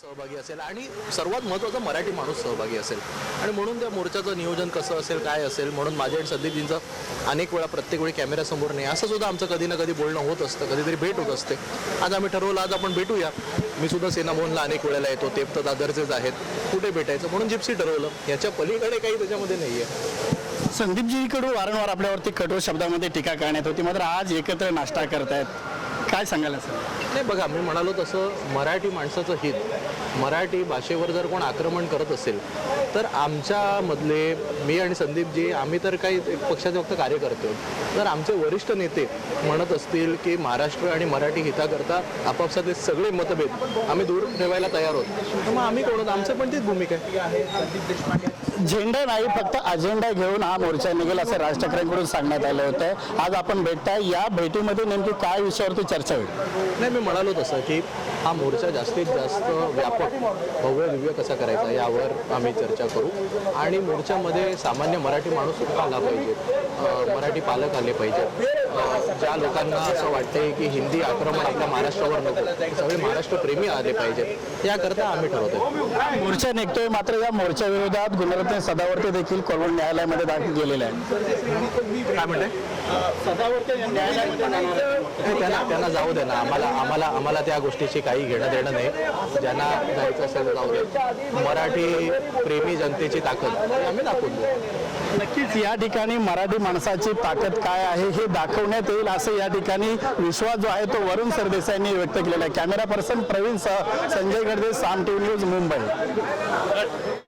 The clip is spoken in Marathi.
सहभागी असेल आणि सर्वात महत्त्वाचा मराठी माणूस सहभागी असेल आणि म्हणून त्या मोर्चाचं नियोजन कसं असेल काय असेल म्हणून माझ्या आणि संदीपजींचं अनेक वेळा प्रत्येक वेळी कॅमेऱ्यासमोर नाही असं सुद्धा आमचं कधी ना कधी बोलणं होत असतं, कधीतरी भेट होत असते. आज आम्ही ठरवलं आज आपण भेटूया. मी सुद्धा सेना भवनला अनेक वेळेला येतो, ते तर दादरचेच आहेत, कुठे भेटायचं म्हणून जिप्सी ठरवलं. याच्या पलीकडे काही त्याच्यामध्ये नाही आहे. संदीपजीकडून वारंवार आपल्यावरती कठोर शब्दामध्ये टीका करण्यात होती, मात्र आज एकत्र नाश्ता करतायत, काय सांगाल सर? नाही बघा, मी म्हणालो तसं मराठी माणसाचं हित, मराठी भाषेवर जर कोण आक्रमण करत असेल तर आमच्यामधले मी आणि संदीपजी आम्ही तर काही पक्षाचे फक्त कार्यकर्ते आहोत. जर आमचे वरिष्ठ नेते म्हणत असतील की महाराष्ट्र आणि मराठी हिताकरता आपापसातले सगळे मतभेद आम्ही दूर ठेवायला तयार आहोत, तर मग आम्ही कोण आहोत? आमचं पण तीच भूमिका आहे. झेंडा नाही फक्त अजेंडा घेऊन हा मोर्चा निघेल असं राज ठाकरेंकडून सांगण्यात आलं होतं. आज आपण भेटताय, या भेटीमध्ये नेमकी काय विषयावरती चर्चा होईल? नाही, मी म्हणालो तसं की हा मोर्चा जास्तीत जास्त व्यापक भव्य दिव्य कसा करायचा यावर आम्ही चर्चा करू आणि मोर्चामध्ये सामान्य मराठी माणूस सुद्धा आला पाहिजे, मराठी पालक आले पाहिजे. ज्या लोकांना असं वाटते की हिंदी आक्रमण आपल्या महाराष्ट्रावर नको, सगळे महाराष्ट्रप्रेमी आले पाहिजेत, याकरता आम्ही ठरवतोय. मोर्चा निघतोय, मात्र या मोर्चा विरोधात गुणरत्न सदावर्ते देखील कोलवड न्यायालयामध्ये दाखल गेलेले आहे. काय म्हणते? त्यांना जाऊ दे ना, आम्हाला त्या गोष्टीची काही घेणं देणं नाही. ज्यांना जायचं असेल जाऊ दे. मराठी प्रेमी जनतेची ताकद आम्ही दाखवून देऊ. नक्कीच या ठिकाणी मराठी माणसाची ताकद काय आहे हे दाखवण्यात येईल असं या ठिकाणी विश्वास जो आहे तो वरुण सरदेसाईंनी व्यक्त केलेला आहे. कॅमेरा पर्सन प्रवीण सह संजय गडदे, साम टीव्ही न्यूज, मुंबई.